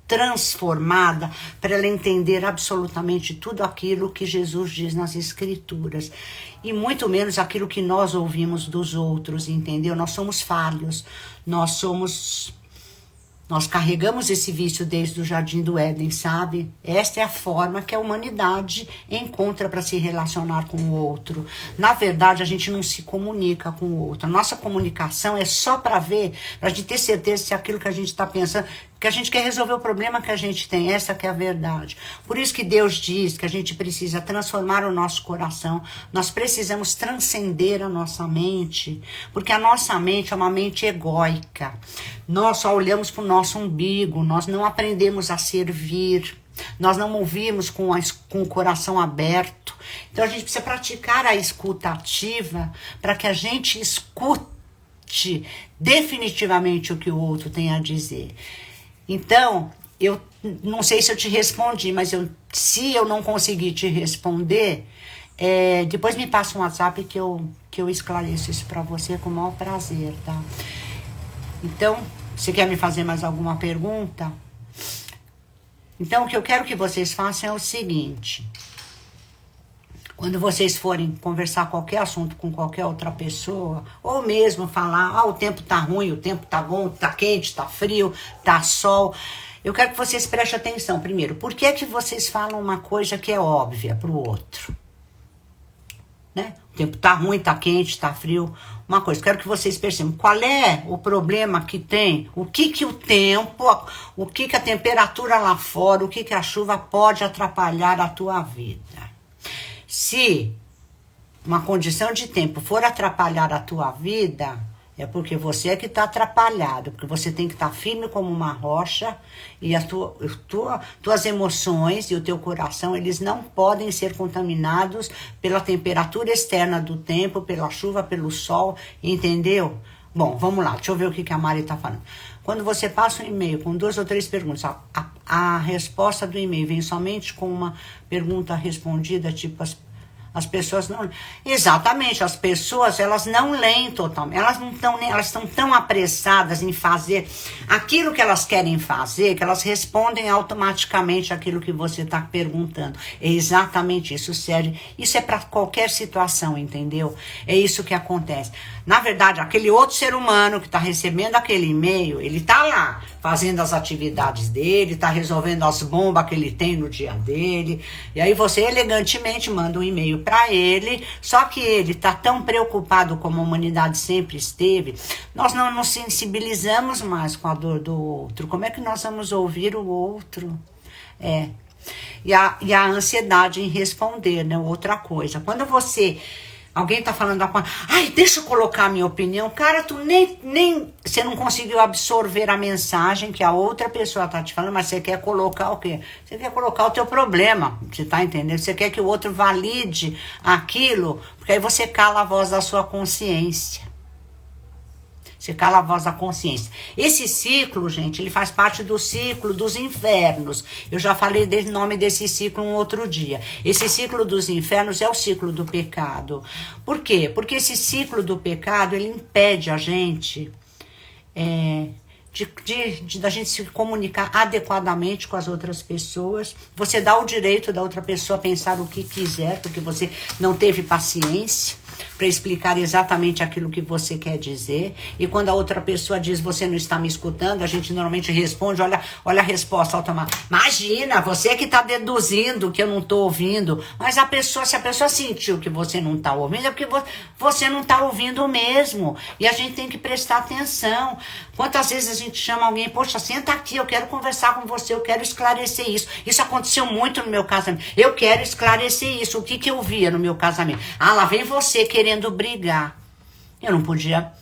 transformada para ela entender absolutamente tudo aquilo que Jesus diz nas Escrituras e muito menos aquilo que nós ouvimos dos outros, entendeu? Nós somos falhos, nós carregamos esse vício desde o Jardim do Éden, sabe? Esta é a forma que a humanidade encontra para se relacionar com o outro. Na verdade, a gente não se comunica com o outro. A nossa comunicação é só para a gente ter certeza se aquilo que a gente está pensando, que a gente quer resolver o problema que a gente tem. Essa que é a verdade. Por isso que Deus diz que a gente precisa transformar o nosso coração. Nós precisamos transcender a nossa mente, porque a nossa mente é uma mente egóica. Nós só olhamos para o nosso umbigo, nós não aprendemos a servir, nós não ouvimos com o coração aberto. Então a gente precisa praticar a escuta ativa para que a gente escute definitivamente o que o outro tem a dizer. Então, eu não sei se eu te respondi, mas se eu não conseguir te responder, depois me passa um WhatsApp que eu esclareço isso para você com o maior prazer, tá? Então, você quer me fazer mais alguma pergunta? Então, o que eu quero que vocês façam é o seguinte. Quando vocês forem conversar qualquer assunto com qualquer outra pessoa, ou mesmo falar, o tempo tá ruim, o tempo tá bom, tá quente, tá frio, tá sol, eu quero que vocês prestem atenção. Primeiro, por que que vocês falam uma coisa que é óbvia pro outro? Né? O tempo tá ruim, tá quente, tá frio. Uma coisa, quero que vocês percebam qual é o problema que tem, o que o tempo, o que a temperatura lá fora, o que a chuva pode atrapalhar a tua vida. Se uma condição de tempo for atrapalhar a tua vida, É porque você é que está atrapalhado, porque você tem que estar firme como uma rocha e tuas emoções e o teu coração, eles não podem ser contaminados pela temperatura externa do tempo, pela chuva, pelo sol, entendeu? Bom, vamos lá, deixa eu ver o que a Mari está falando. Quando você passa um e-mail com 2 ou 3 perguntas, a resposta do e-mail vem somente com uma pergunta respondida, tipo as pessoas não... Exatamente, as pessoas, elas não leem totalmente, elas estão tão apressadas em fazer aquilo que elas querem fazer, que elas respondem automaticamente aquilo que você está perguntando. É exatamente isso, sério. Isso é para qualquer situação, entendeu? É isso que acontece. Na verdade, aquele outro ser humano que está recebendo aquele e-mail, ele está lá fazendo as atividades dele, está resolvendo as bombas que ele tem no dia dele, e aí você elegantemente manda um e-mail para ele, só que ele está tão preocupado como a humanidade sempre esteve, nós não nos sensibilizamos mais com a dor do outro. Como é que nós vamos ouvir o outro? E a ansiedade em responder, né? Outra coisa, quando alguém tá falando da coisa, ai, deixa eu colocar a minha opinião. Cara, tu nem você não conseguiu absorver a mensagem que a outra pessoa tá te falando, mas você quer colocar o quê? Você quer colocar o teu problema, você tá entendendo? Você quer que o outro valide aquilo, porque aí você cala a voz da sua consciência. Você cala a voz da consciência. Esse ciclo, gente, ele faz parte do ciclo dos infernos. Eu já falei do nome desse ciclo um outro dia. Esse ciclo dos infernos é o ciclo do pecado. Por quê? Porque esse ciclo do pecado, ele impede a gente da gente se comunicar adequadamente com as outras pessoas. Você dá o direito da outra pessoa pensar o que quiser, porque você não teve paciência para explicar exatamente aquilo que você quer dizer. E quando a outra pessoa diz, você não está me escutando, a gente normalmente responde, olha a resposta automática. Imagina, você que está deduzindo que eu não estou ouvindo. Mas se a pessoa sentiu que você não está ouvindo, é porque você não está ouvindo mesmo. E a gente tem que prestar atenção. Quantas vezes a gente chama alguém, poxa, senta aqui, eu quero conversar com você, eu quero esclarecer isso. Isso aconteceu muito no meu casamento. Eu quero esclarecer isso. O que eu via no meu casamento? Ah, lá vem você querendo brigar. Eu não podia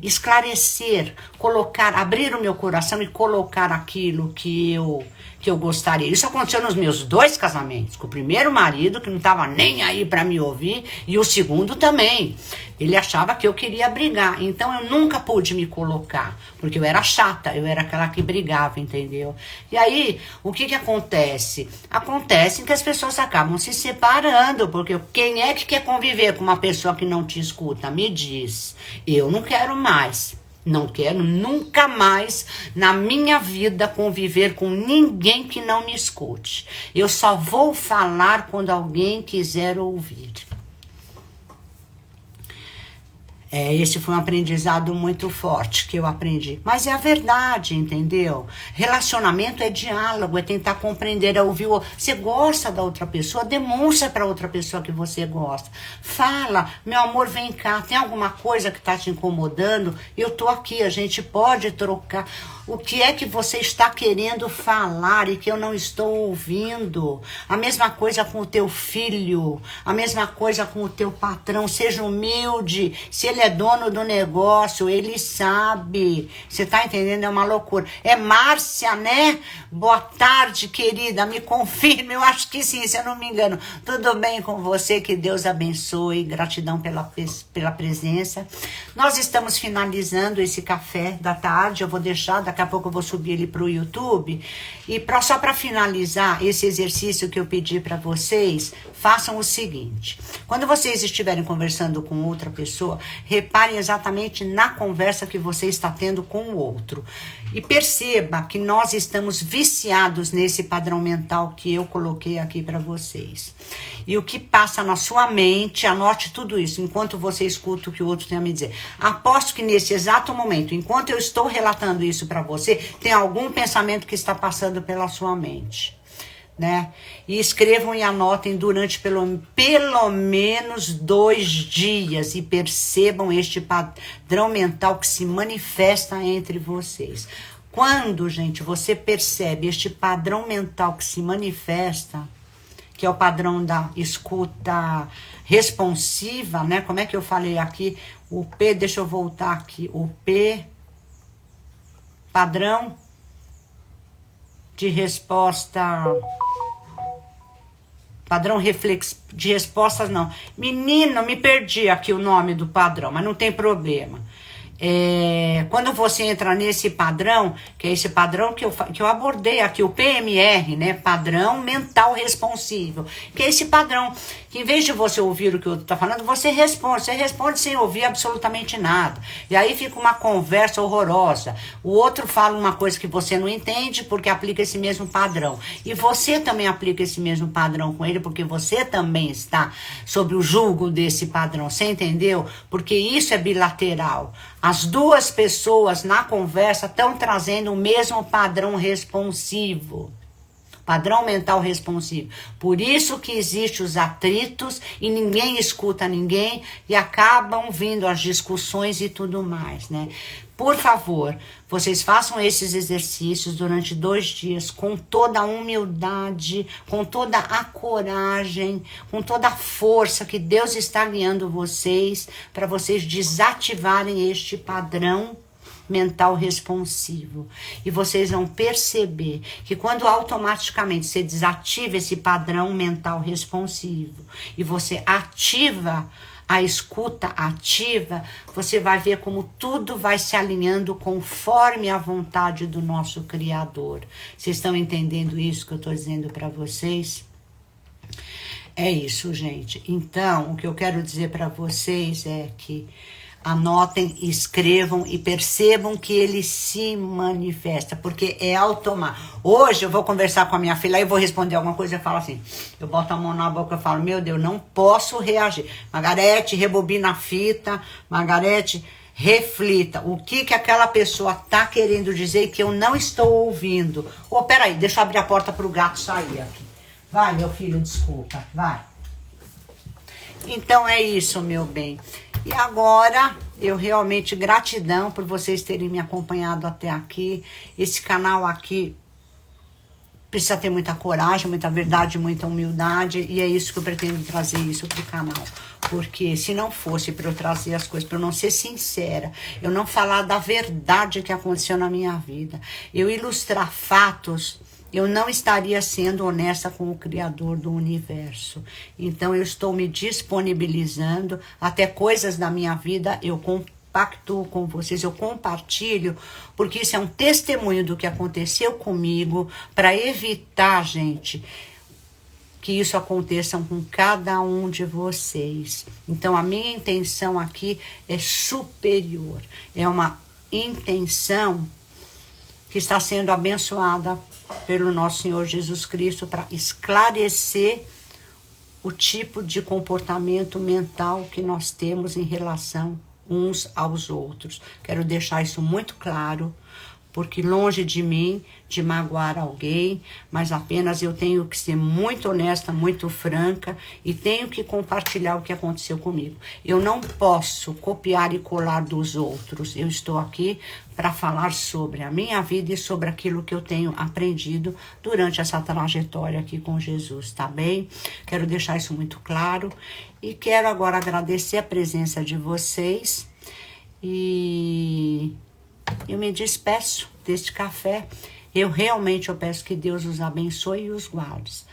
esclarecer, abrir o meu coração e colocar aquilo que eu gostaria. Isso aconteceu nos meus 2 casamentos, com o primeiro marido, que não estava nem aí para me ouvir, e o segundo também. Ele achava que eu queria brigar, então eu nunca pude me colocar, porque eu era chata, eu era aquela que brigava, entendeu? E aí, o que acontece? Acontece que as pessoas acabam se separando, porque quem é que quer conviver com uma pessoa que não te escuta? Me diz. Eu não quero mais. Não quero nunca mais na minha vida conviver com ninguém que não me escute. Eu só vou falar quando alguém quiser ouvir. Esse foi um aprendizado muito forte que eu aprendi. Mas é a verdade, entendeu? Relacionamento é diálogo, é tentar compreender, é ouvir. Você gosta da outra pessoa, demonstra para outra pessoa que você gosta. Fala, meu amor, vem cá, tem alguma coisa que está te incomodando? Eu tô aqui, a gente pode trocar. O que é que você está querendo falar e que eu não estou ouvindo? A mesma coisa com o teu filho, a mesma coisa com o teu patrão. Seja humilde. Se ele é dono do negócio, ele sabe. Você tá entendendo? É uma loucura. É Márcia, né? Boa tarde, querida. Me confirme. Eu acho que sim, se eu não me engano. Tudo bem com você? Que Deus abençoe. Gratidão pela presença. Nós estamos finalizando esse café da tarde. Eu vou deixar, daqui a pouco eu vou subir ele para o YouTube. E só para finalizar esse exercício que eu pedi para vocês, façam o seguinte. Quando vocês estiverem conversando com outra pessoa, reparem exatamente na conversa que você está tendo com o outro. E perceba que nós estamos viciados nesse padrão mental que eu coloquei aqui para vocês. E o que passa na sua mente, anote tudo isso, enquanto você escuta o que o outro tem a me dizer. Aposto que nesse exato momento, enquanto eu estou relatando isso para você, tem algum pensamento que está passando pela sua mente, né? E escrevam e anotem durante pelo menos 2 dias e percebam este padrão mental que se manifesta entre vocês. Quando, gente, você percebe este padrão mental que se manifesta, o que é o padrão da escuta responsiva, né? Como é que eu falei aqui? O P, deixa eu voltar aqui. O P, padrão de resposta... Padrão de respostas, não. Menino, me perdi aqui o nome do padrão, mas não tem problema. Quando você entra nesse padrão, que é esse padrão que eu abordei aqui, o PMR, né? Padrão mental responsivo. Que é esse padrão que, em vez de você ouvir o que o outro está falando, você responde sem ouvir absolutamente nada. E aí fica uma conversa horrorosa. O outro fala uma coisa que você não entende porque aplica esse mesmo padrão. E você também aplica esse mesmo padrão com ele porque você também está sob o julgo desse padrão. Você entendeu? Porque isso é bilateral. As duas pessoas na conversa estão trazendo o mesmo padrão responsivo. Padrão mental responsivo. Por isso que existem os atritos e ninguém escuta ninguém e acabam vindo as discussões e tudo mais, né? Por favor, vocês façam esses exercícios durante 2 dias com toda a humildade, com toda a coragem, com toda a força que Deus está guiando vocês para vocês desativarem este padrão mental responsivo. E vocês vão perceber que quando automaticamente você desativa esse padrão mental responsivo e você ativa a escuta ativa, você vai ver como tudo vai se alinhando conforme a vontade do nosso Criador. Vocês estão entendendo isso que eu estou dizendo para vocês? É isso, gente. Então, o que eu quero dizer para vocês é que anotem, escrevam e percebam que ele se manifesta, porque é automático. Hoje eu vou conversar com a minha filha e vou responder alguma coisa e eu falo assim, eu boto a mão na boca e falo, meu Deus, não posso reagir. Margarete, rebobina a fita. Margarete, reflita. O que aquela pessoa tá querendo dizer que eu não estou ouvindo? Peraí, deixa eu abrir a porta pro gato sair aqui. Vai, meu filho, desculpa, vai. Então é isso, meu bem. E agora, eu realmente gratidão por vocês terem me acompanhado até aqui. Esse canal aqui precisa ter muita coragem, muita verdade, muita humildade. E é isso que eu pretendo trazer isso pro canal. Porque se não fosse para eu trazer as coisas, para eu não ser sincera, eu não falar da verdade que aconteceu na minha vida, eu ilustrar fatos, eu não estaria sendo honesta com o Criador do universo. Então, eu estou me disponibilizando, até coisas da minha vida eu compactuo com vocês, eu compartilho, porque isso é um testemunho do que aconteceu comigo, para evitar, gente, que isso aconteça com cada um de vocês. Então, a minha intenção aqui é superior, é uma intenção que está sendo abençoada pelo nosso Senhor Jesus Cristo para esclarecer o tipo de comportamento mental que nós temos em relação uns aos outros. Quero deixar isso muito claro, porque longe de mim de magoar alguém, mas apenas eu tenho que ser muito honesta, muito franca e tenho que compartilhar o que aconteceu comigo. Eu não posso copiar e colar dos outros. Eu estou aqui para falar sobre a minha vida e sobre aquilo que eu tenho aprendido durante essa trajetória aqui com Jesus, tá bem? Quero deixar isso muito claro e quero agora agradecer a presença de vocês e eu me despeço deste café. Eu peço que Deus os abençoe e os guarde.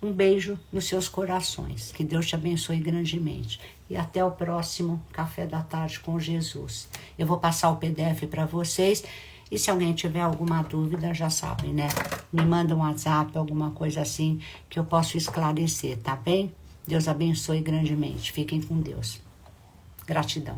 Um beijo nos seus corações. Que Deus te abençoe grandemente. E até o próximo Café da Tarde com Jesus. Eu vou passar o PDF para vocês. E se alguém tiver alguma dúvida, já sabem, né? Me manda um WhatsApp, alguma coisa assim, que eu posso esclarecer, tá bem? Deus abençoe grandemente. Fiquem com Deus. Gratidão.